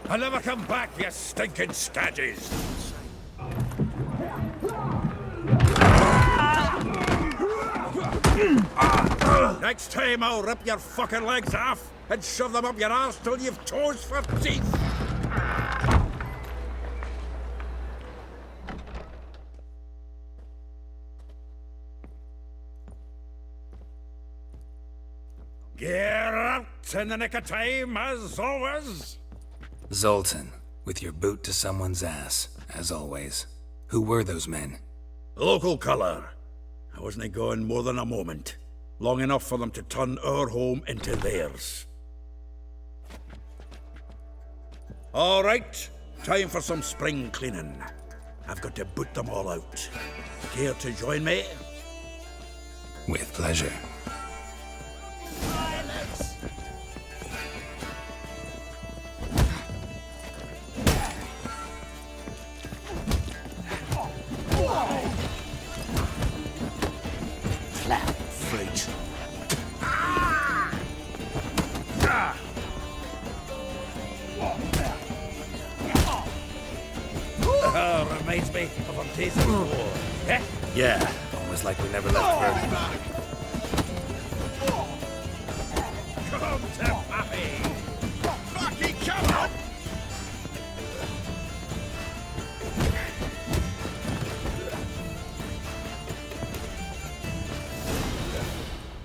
I'll never come back, you stinking staggies! Next time I'll rip your fucking legs off and shove them up your arse till you've toes for teeth! Get out in the nick of time, as always! Zoltan, with your boot to someone's ass, as always. Who were those men? Local colour. I wasn't gone more than a moment. Long enough for them to turn our home into theirs. All right, time for some spring cleaning. I've got to boot them all out. Care to join me? With pleasure. Reminds me of our days of war. Eh? Yeah, almost like we never left Verdun. Come to Pappy! Fucking come on!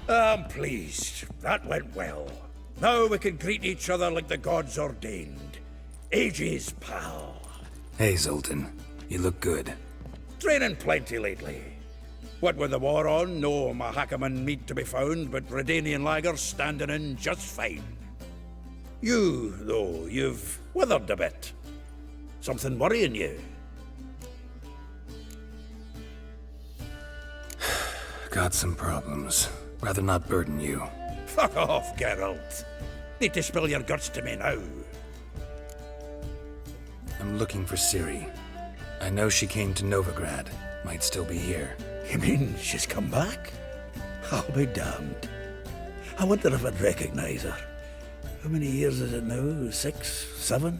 I'm pleased. That went well. Now we can greet each other like the gods ordained. Ages, pal. Hey, Zoltan. You look good. Training plenty lately. What with the war on, no Mahakaman meat to be found, but Redanian lagers standing in just fine. You, though, you've withered a bit. Something worrying you? Got some problems. Rather not burden you. Fuck off, Geralt. Need to spill your guts to me now. I'm looking for Ciri. I know she came to Novigrad. Might still be here. You mean she's come back? I'll be damned. I wonder if I'd recognize her. How many years is it now? 6, 7?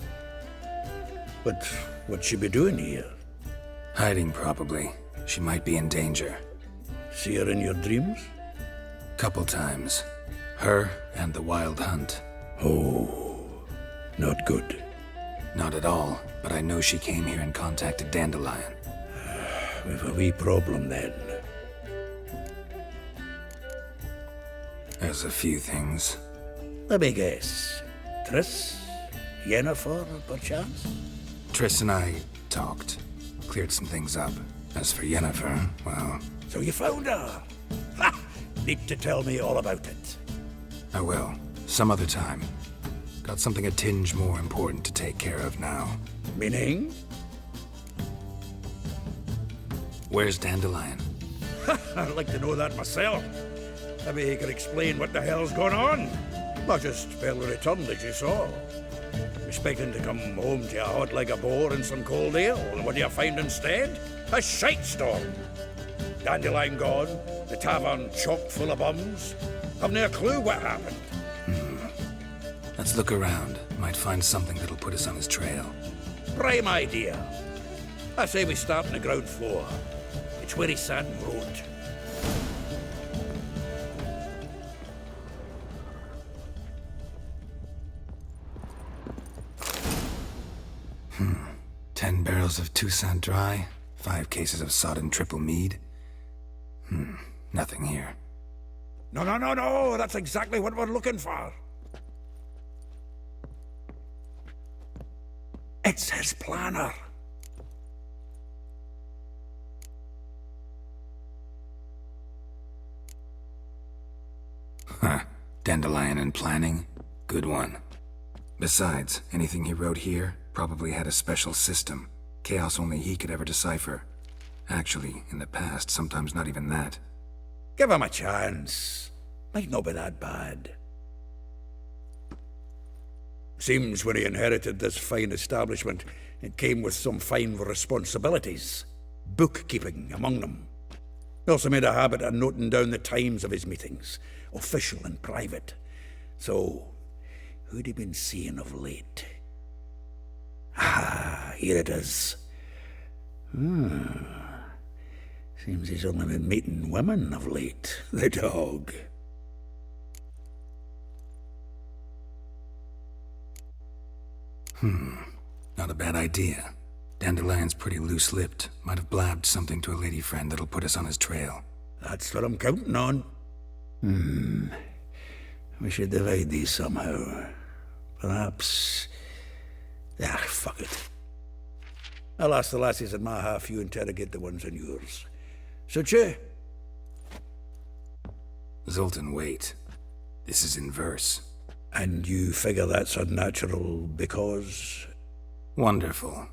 But what'd she be doing here? Hiding, probably. She might be in danger. See her in your dreams? Couple times. Her and the Wild Hunt. Oh, not good. Not at all, but I know she came here and contacted Dandelion. We've a wee problem then. There's a few things. Let me guess. Triss? Yennefer, perchance? Triss and I talked. Cleared some things up. As for Yennefer, well... So you found her? Ha! Need to tell me all about it. I will. Some other time. Got something a tinge more important to take care of now. Meaning? Where's Dandelion? I'd like to know that myself. Maybe he could explain what the hell's going on. I just barely returned, as you saw. Expecting to come home to a hot like a boar and some cold ale, and what do you find instead? A shite storm. Dandelion gone, the tavern chock full of bums. I've no clue what happened. Let's look around. Might find something that'll put us on his trail. Prime idea. I say we start on the ground floor. It's where his son wrote. Hmm. 10 barrels of Toussaint Dry, 5 cases of sodden triple mead. Nothing here. No, that's exactly what we're looking for. It's his planner. Huh. Dandelion and planning? Good one. Besides, anything he wrote here probably had a special system. Chaos only he could ever decipher. Actually, in the past, sometimes not even that. Give him a chance. Might not be that bad. Seems when he inherited this fine establishment, it came with some fine responsibilities. Bookkeeping among them. He also made a habit of noting down the times of his meetings, official and private. So, who'd he been seeing of late? here it is. Seems he's only been meeting women of late, the dog. Not a bad idea. Dandelion's pretty loose-lipped. Might have blabbed something to a lady friend that'll put us on his trail. That's what I'm counting on. We should divide these somehow. Perhaps... fuck it. I'll ask the lassies in my half, you interrogate the ones in yours. Suit you? Zoltan, wait. This is in verse. And you figure that's unnatural because... Wonderful.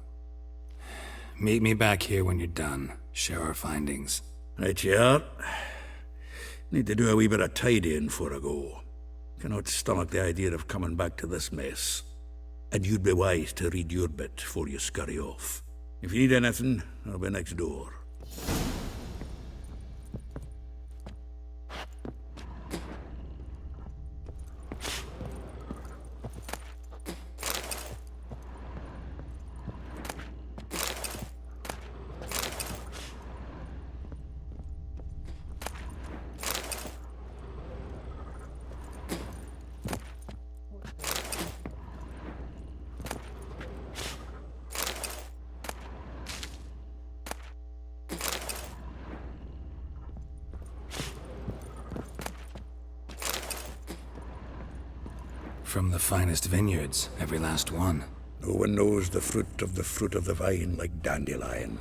Meet me back here when you're done. Share our findings. Right you are. Need to do a wee bit of tidying before I go. Cannot stomach the idea of coming back to this mess. And you'd be wise to read your bit before you scurry off. If you need anything, I'll be next door. From the finest vineyards, every last one. No one knows the fruit of the vine like Dandelion.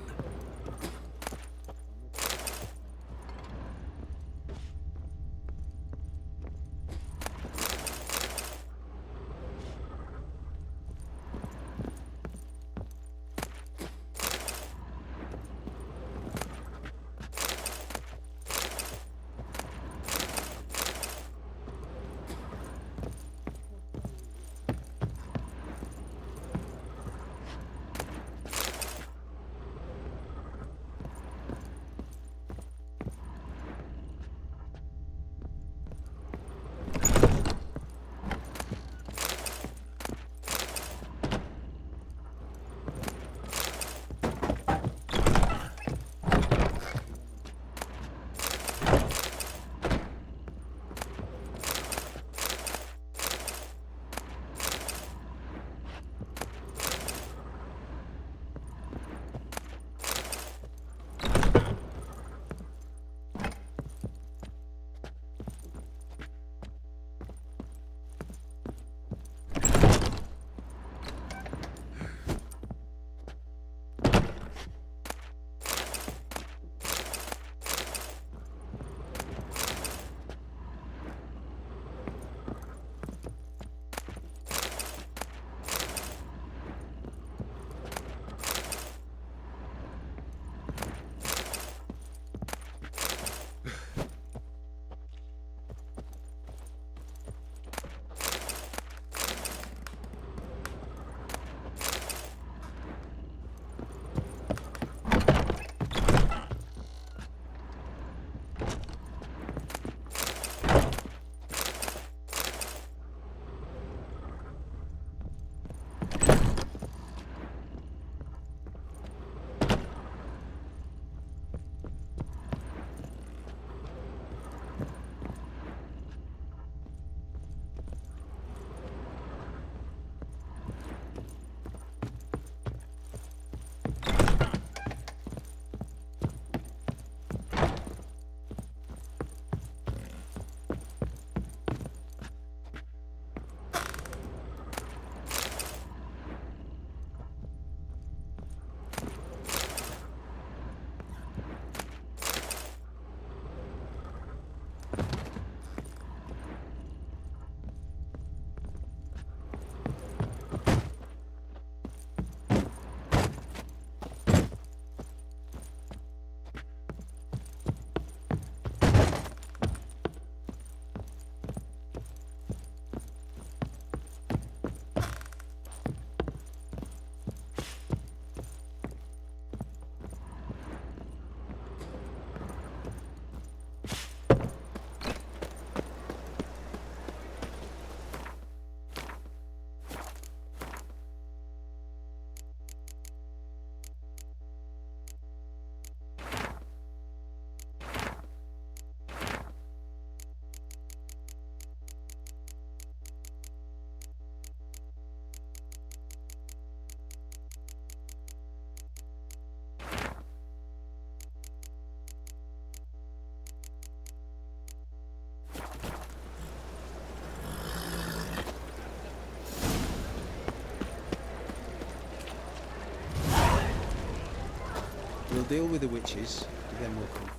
We'll deal with the witches, then we'll come.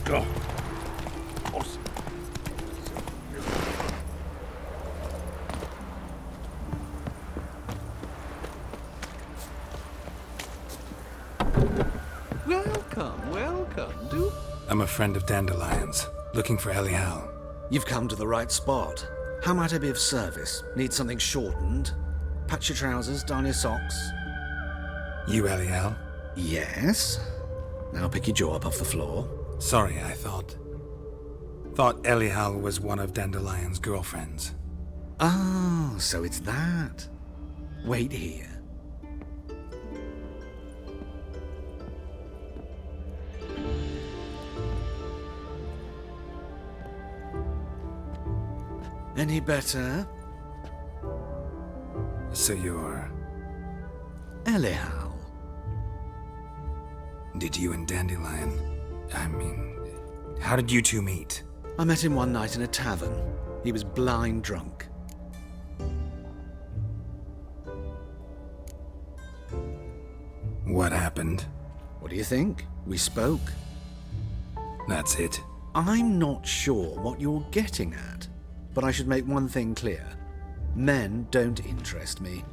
Go. Welcome, welcome. Do. I'm a friend of Dandelion's, looking for Elial. You've come to the right spot. How might I be of service? Need something shortened? Patch your trousers, darn your socks. You Elial? Yes? Now pick your jaw up off the floor. Sorry, I thought Elial was one of Dandelion's girlfriends. Oh, so it's that. Wait here. Any better? So you're... Elial. Did you and Dandelion... how did you two meet? I met him one night in a tavern. He was blind drunk. What happened? What do you think? We spoke. That's it. I'm not sure what you're getting at, but I should make one thing clear. Men don't interest me.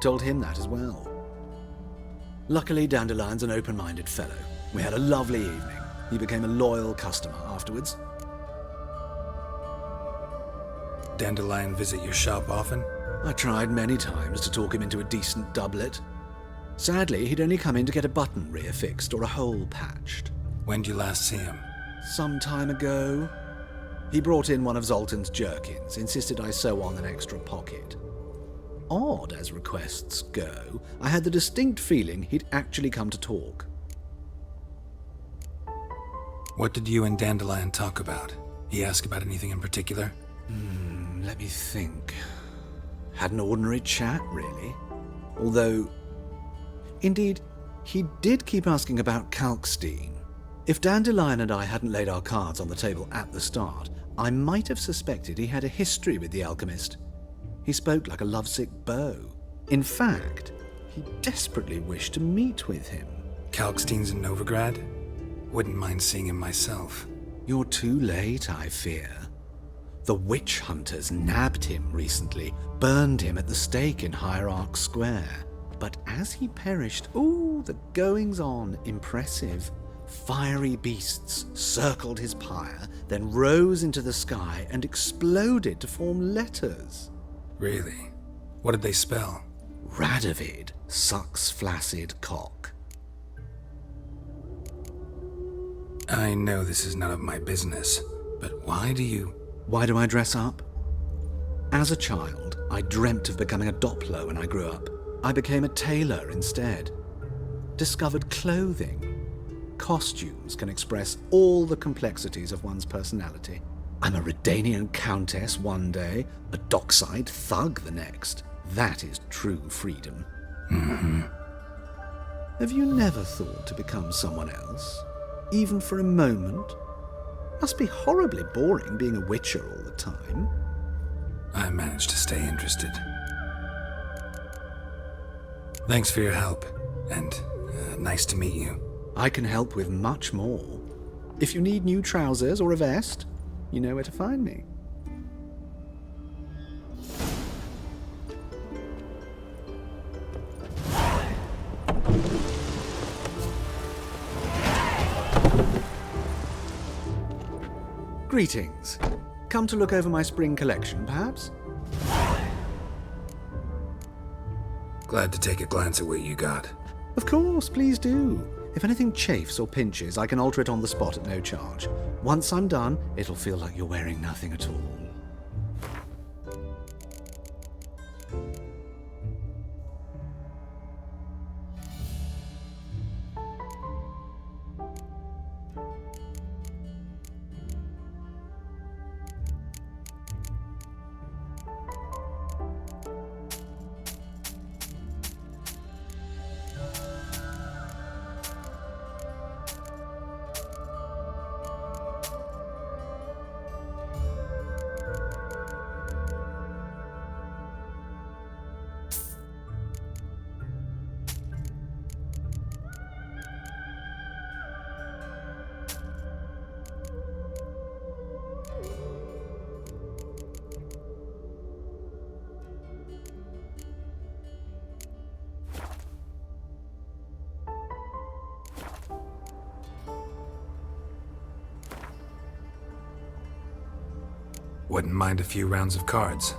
Told him that as well. Luckily, Dandelion's an open-minded fellow. We had a lovely evening. He became a loyal customer afterwards. Dandelion visit your shop often? I tried many times to talk him into a decent doublet. Sadly, he'd only come in to get a button reaffixed or a hole patched. When'd you last see him? Some time ago. He brought in one of Zoltan's jerkins, insisted I sew on an extra pocket. Odd as requests go, I had the distinct feeling he'd actually come to talk. What did you and Dandelion talk about? He ask about anything in particular? Let me think. Had an ordinary chat, really. Although, indeed, he did keep asking about Kalkstein. If Dandelion and I hadn't laid our cards on the table at the start, I might have suspected he had a history with the alchemist. He spoke like a lovesick beau. In fact, he desperately wished to meet with him. Kalkstein's in Novigrad? Wouldn't mind seeing him myself. You're too late, I fear. The witch hunters nabbed him recently, burned him at the stake in Hierarch Square. But as he perished, the goings-on impressive. Fiery beasts circled his pyre, then rose into the sky and exploded to form letters. Really? What did they spell? Radovid sucks flaccid cock. I know this is none of my business, but why do I dress up? As a child, I dreamt of becoming a Doppler when I grew up. I became a tailor instead. Discovered clothing. Costumes can express all the complexities of one's personality. I'm a Redanian countess one day, a dockside thug the next. That is true freedom. Mm-hmm. Have you never thought to become someone else? Even for a moment? Must be horribly boring being a witcher all the time. I managed to stay interested. Thanks for your help, and nice to meet you. I can help with much more. If you need new trousers or a vest, you know where to find me. Greetings. Come to look over my spring collection, perhaps? Glad to take a glance at what you got. Of course, please do. If anything chafes or pinches, I can alter it on the spot at no charge. Once I'm done, it'll feel like you're wearing nothing at all. Wouldn't mind a few rounds of cards.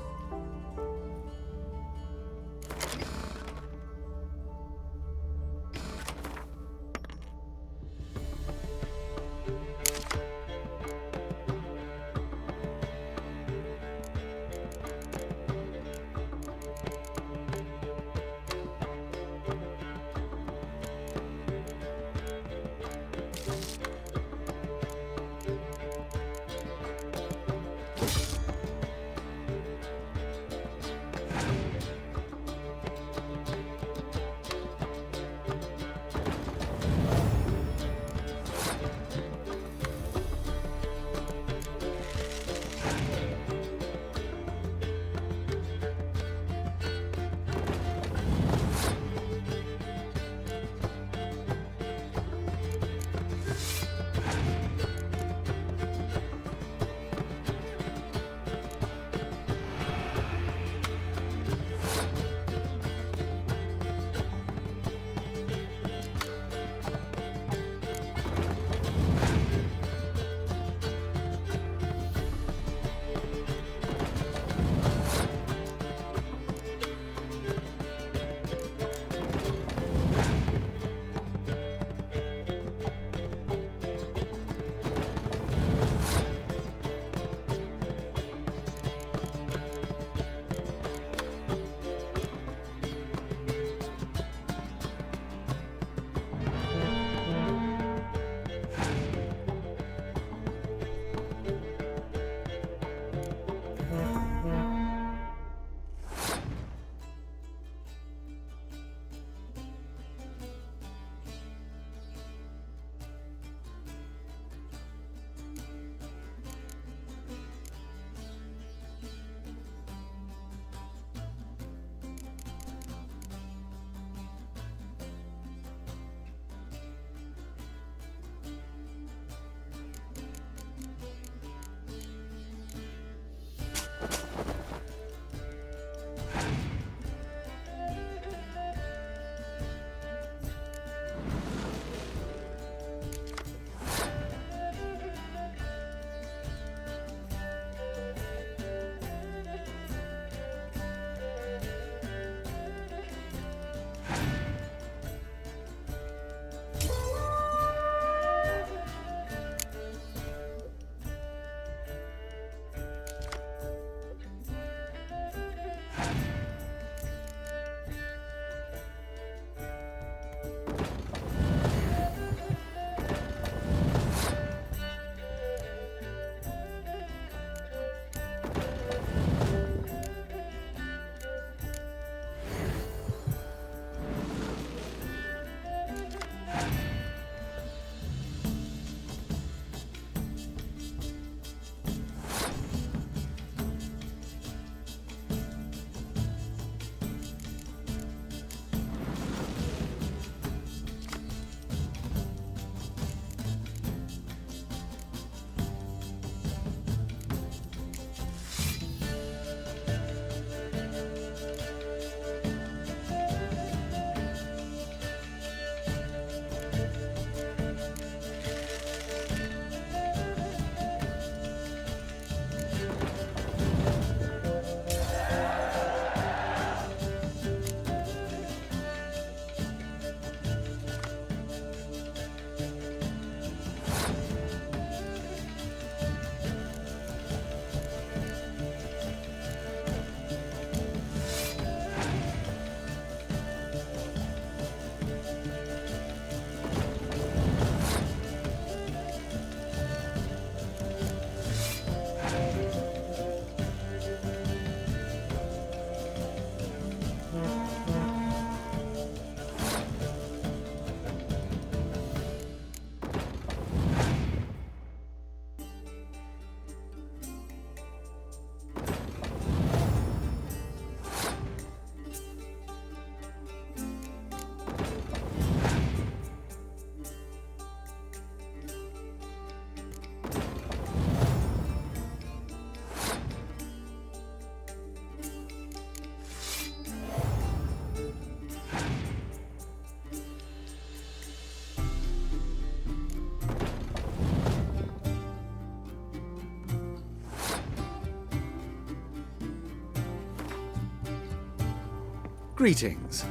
Greetings.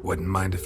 Wouldn't mind if...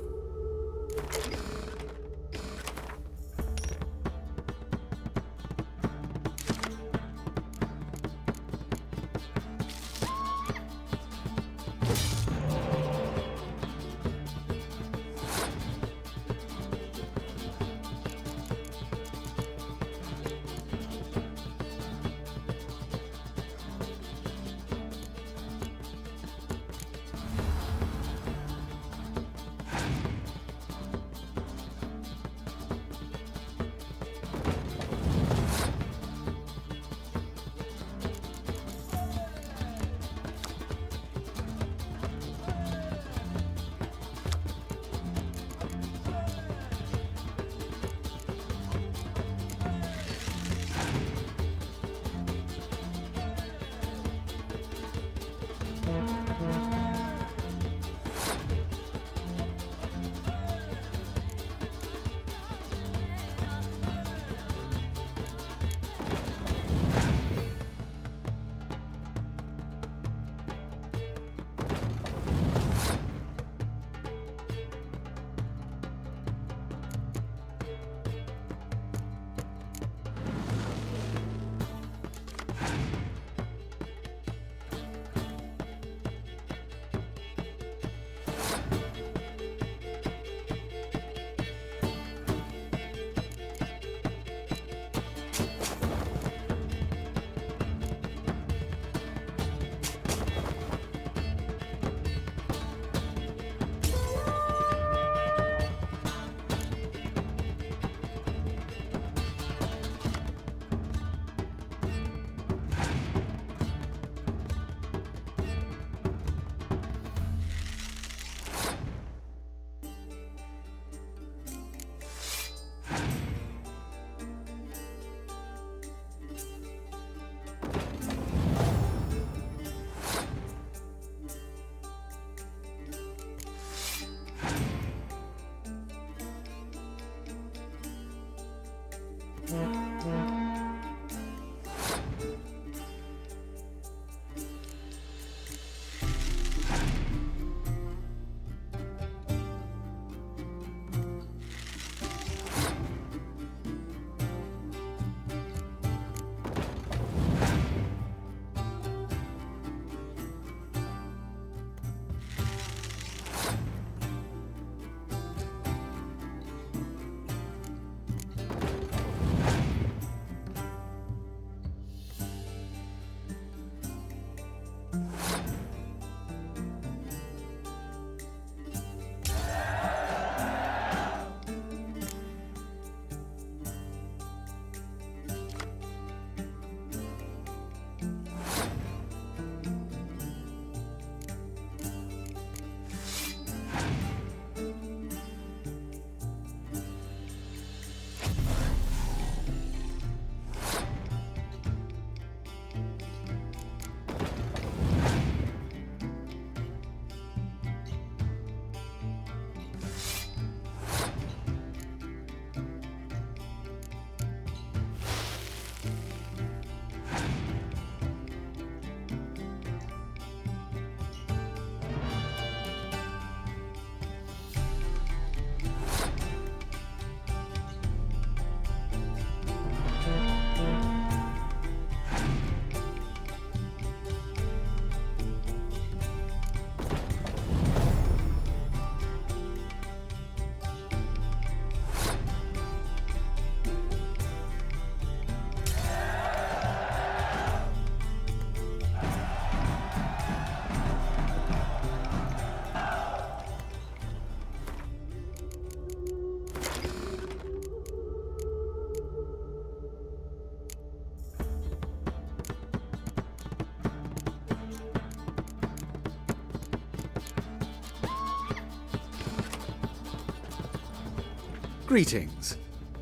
Greetings.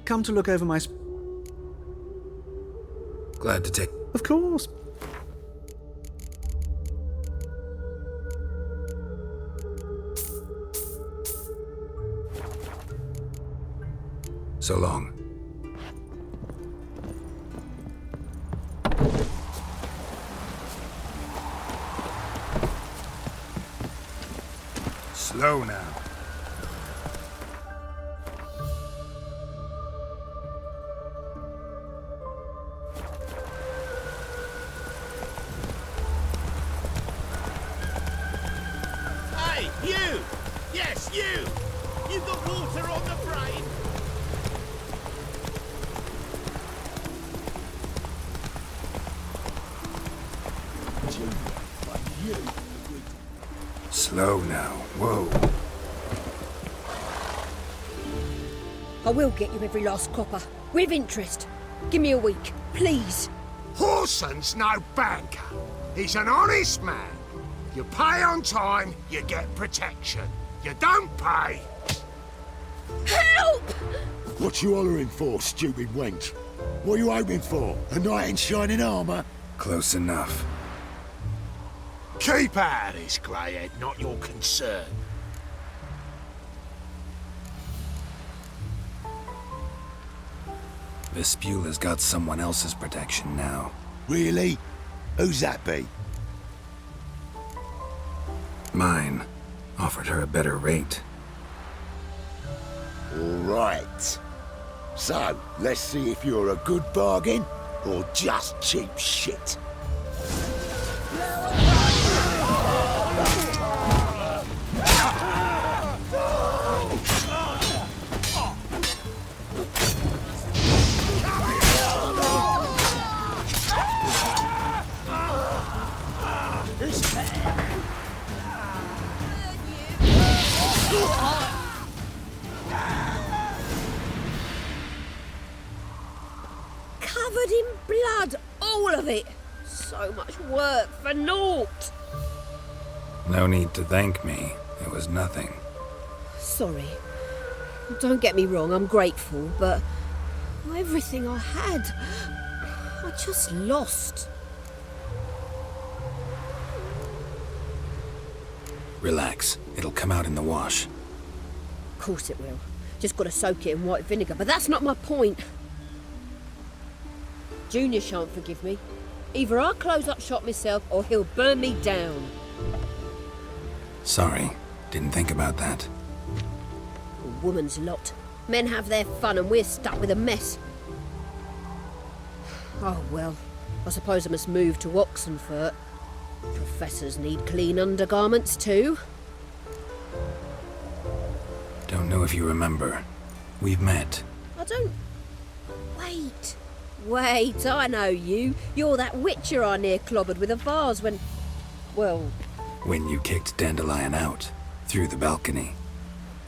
Come to look over my... Glad to take... Of course. So long. Slow now. Hey, you! Yes, you! You've got water on the brain! Slow now. Whoa. I will get you every last copper, with interest. Give me a week, please. Horson's no banker. He's an honest man. You pay on time, you get protection. You don't pay. Help! What you hollering for, stupid wench? What you hoping for? A knight in shining armour? Close enough. Keep out of this, greyhead, not your concern. Vespula's got someone else's protection now. Really? Who's that be? Mine. Offered her a better rate. All right. So, let's see if you're a good bargain or just cheap shit. Covered in blood, all of it. So much work for naught. No need to thank me. It was nothing. Sorry. Don't get me wrong, I'm grateful, but everything I had, I just lost. Relax. It'll come out in the wash. Of course it will. Just got to soak it in white vinegar, but that's not my point. Junior shan't forgive me. Either I'll close up shop myself or he'll burn me down. Sorry. Didn't think about that. A woman's lot. Men have their fun and we're stuck with a mess. Oh well, I suppose I must move to Oxenfurt. Professors need clean undergarments too. Don't know if you remember. We've met. I don't... Wait, I know you. You're that witcher I near clobbered with a vase when... Well... When you kicked Dandelion out. Through the balcony.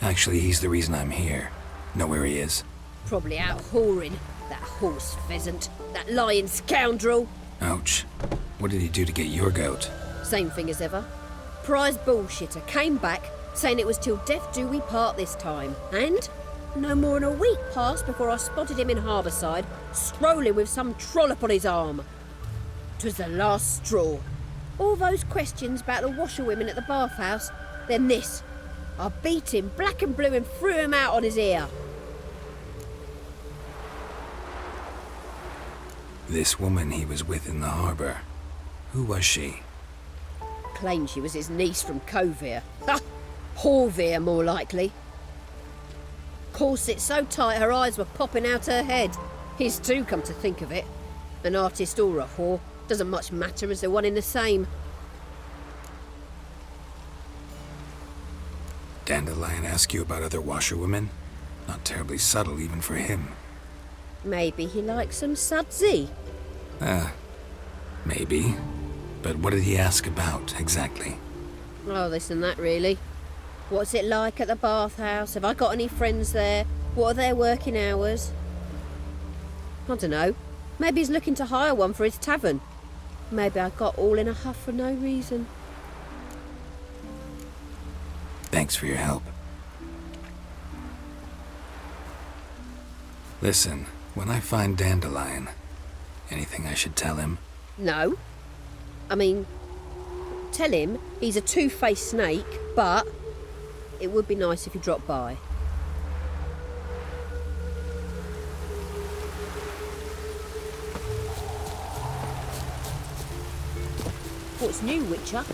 Actually, he's the reason I'm here. Know where he is? Probably out whoring. That horse pheasant. That lying scoundrel. Ouch. What did he do to get your goat? Same thing as ever. Prize bullshitter came back, saying it was till death do we part this time. And no more than a week passed before I spotted him in Harbourside, strolling with some trollop on his arm. 'Twas the last straw. All those questions about the washerwomen at the bathhouse, then this. I beat him black and blue and threw him out on his ear. This woman he was with in the harbour. Who was she? Claimed she was his niece from Covere. Ha! Horvere, more likely. Corset so tight her eyes were popping out her head. His too, come to think of it. An artist or a whore. Doesn't much matter as they're one in the same. Dandelion ask you about other washerwomen? Not terribly subtle even for him. Maybe he likes some sudsy. Maybe. But what did he ask about, exactly? Oh, this and that, really. What's it like at the bathhouse? Have I got any friends there? What are their working hours? I don't know. Maybe he's looking to hire one for his tavern. Maybe I got all in a huff for no reason. Thanks for your help. Listen, when I find Dandelion, anything I should tell him? No. I mean, tell him he's a two-faced snake, but it would be nice if he dropped by. What's new, Witcher?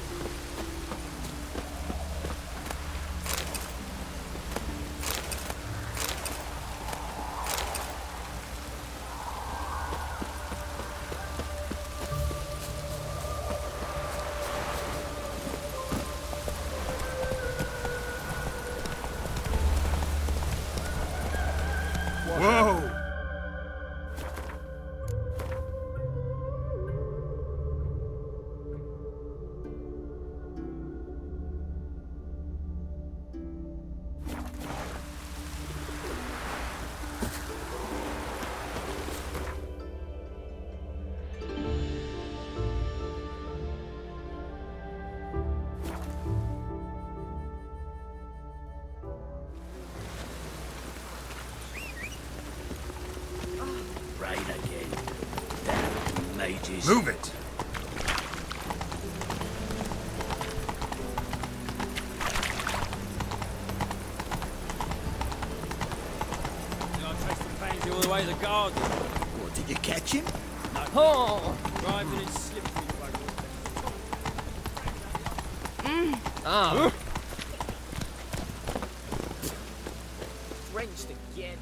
Move it! All the way to the garden. What, did you catch him? No. Oh! Driving it slippery. Ah. Drenched again.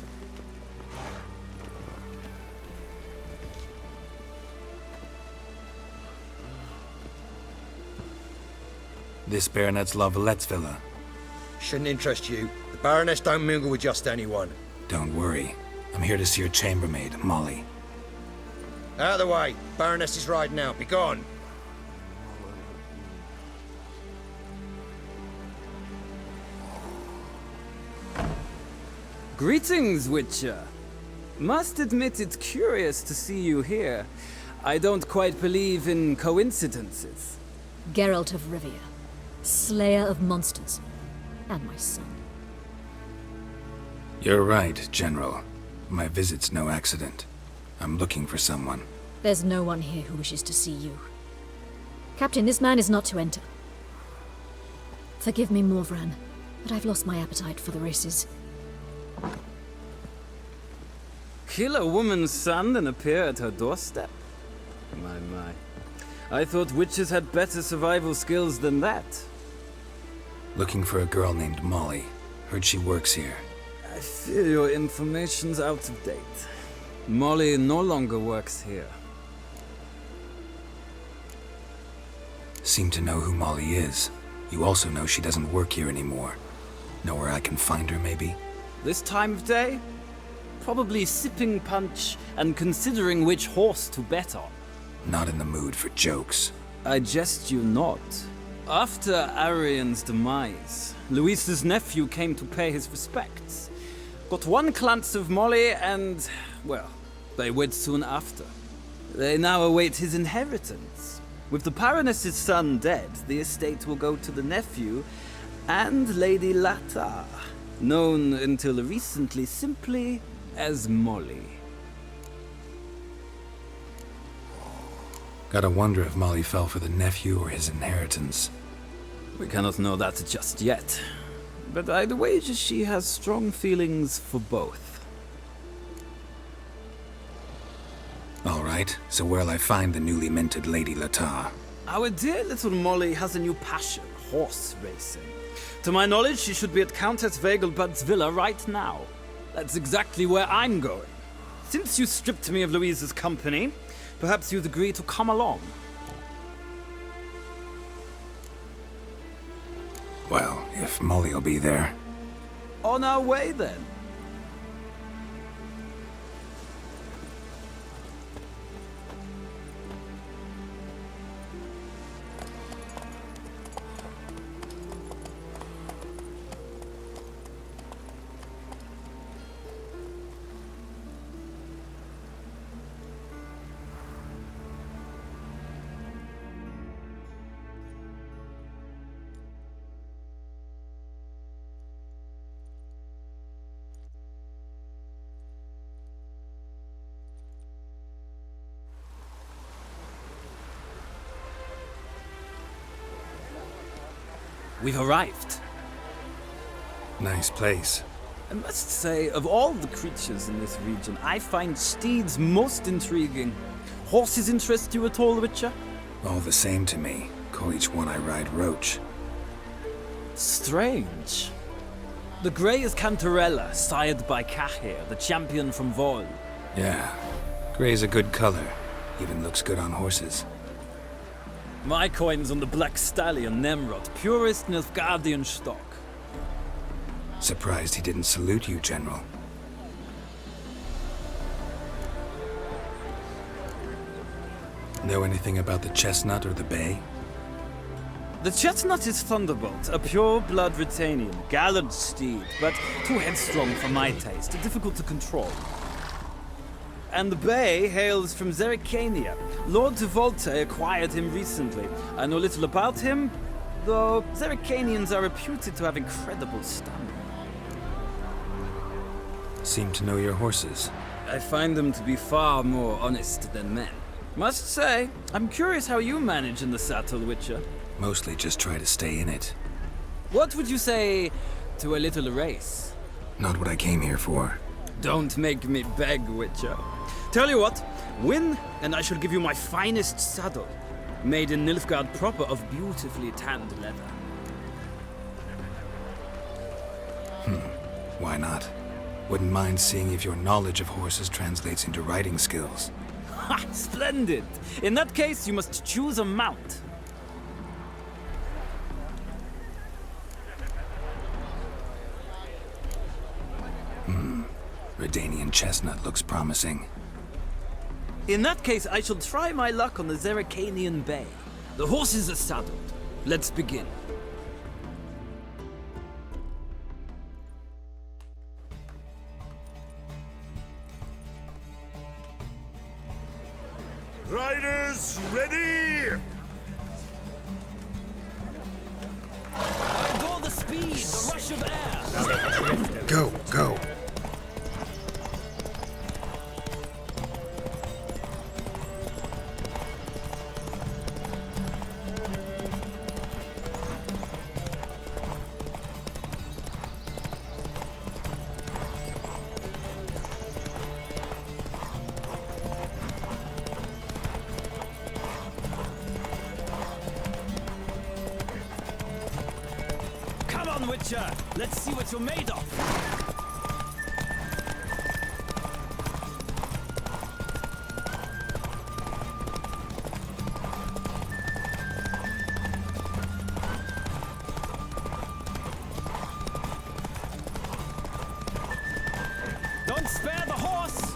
This Baronet's La Vallette's villa. Shouldn't interest you. The Baroness don't mingle with just anyone. Don't worry. I'm here to see your chambermaid, Molly. Out of the way. Baroness is riding out. Be gone. Greetings, Witcher. Must admit it's curious to see you here. I don't quite believe in coincidences. Geralt of Rivia, slayer of monsters, and my son. You're right, General. My visit's no accident. I'm looking for someone. There's no one here who wishes to see you. Captain, this man is not to enter. Forgive me, Morvran, but I've lost my appetite for the races. Kill a woman's son and appear at her doorstep? My. I thought witches had better survival skills than that. Looking for a girl named Molly. Heard she works here. I fear your information's out of date. Molly no longer works here. Seem to know who Molly is. You also know she doesn't work here anymore. Know where I can find her, maybe? This time of day? Probably sipping punch and considering which horse to bet on. Not in the mood for jokes. I jest you not. After Arian's demise, Luis's nephew came to pay his respects. Got one glance of Molly and, well, they wed soon after. They now await his inheritance. With the Baroness's son dead, the estate will go to the nephew and Lady Lata, known until recently simply as Molly. Gotta wonder if Molly fell for the nephew or his inheritance. We cannot know that just yet, but I'd wager she has strong feelings for both. All right, so where'll I find the newly minted Lady Lata? Our dear little Molly has a new passion, horse racing. To my knowledge, she should be at Countess Vegelbud's villa right now. That's exactly where I'm going. Since you stripped me of Louise's company, perhaps you'd agree to come along. Well, if Molly'll be there. On our way, then. We've arrived. Nice place. I must say, of all the creatures in this region, I find steeds most intriguing. Horses interest you at all, Witcher? All the same to me. Call each one I ride Roach. Strange. The grey is Cantarella, sired by Cahir, the champion from Vol. Yeah. Gray's a good color. Even looks good on horses. My coin's on the Black Stallion, Nemrod, purest Nilfgaardian stock. Surprised he didn't salute you, General. Know anything about the Chestnut or the Bay? The Chestnut is Thunderbolt, a pure-blood Retanian, gallant steed, but too headstrong for my taste, difficult to control. And the Bay hails from Zerrikania. Lord de Volte acquired him recently. I know little about him, though Zerrikanians are reputed to have incredible stamina. Seem to know your horses. I find them to be far more honest than men. Must say, I'm curious how you manage in the saddle, Witcher. Mostly just try to stay in it. What would you say to a little race? Not what I came here for. Don't make me beg, Witcher. Tell you what, win, and I shall give you my finest saddle. Made in Nilfgaard proper of beautifully tanned leather. Why not? Wouldn't mind seeing if your knowledge of horses translates into riding skills. Ha! Splendid! In that case, you must choose a mount. Redanian chestnut looks promising. In that case, I shall try my luck on the Zeracanian Bay. The horses are saddled. Let's begin. Riders, ready! Adore the speed, the rush of air. Go, go. Come on, Witcher! Let's see what you're made of! Don't spare the horse!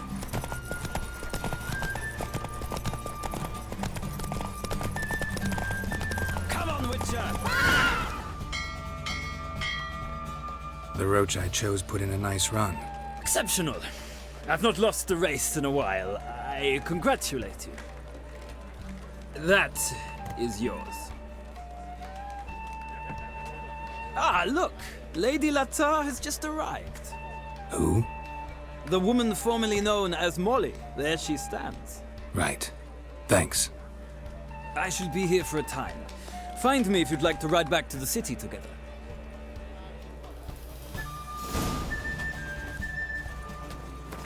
Come on, Witcher! The roach I chose put in a nice run. Exceptional. I've not lost a race in a while. I congratulate you. That is yours. Ah, look! Lady Latar has just arrived. Who? The woman formerly known as Molly. There she stands. Right. Thanks. I shall be here for a time. Find me if you'd like to ride back to the city together.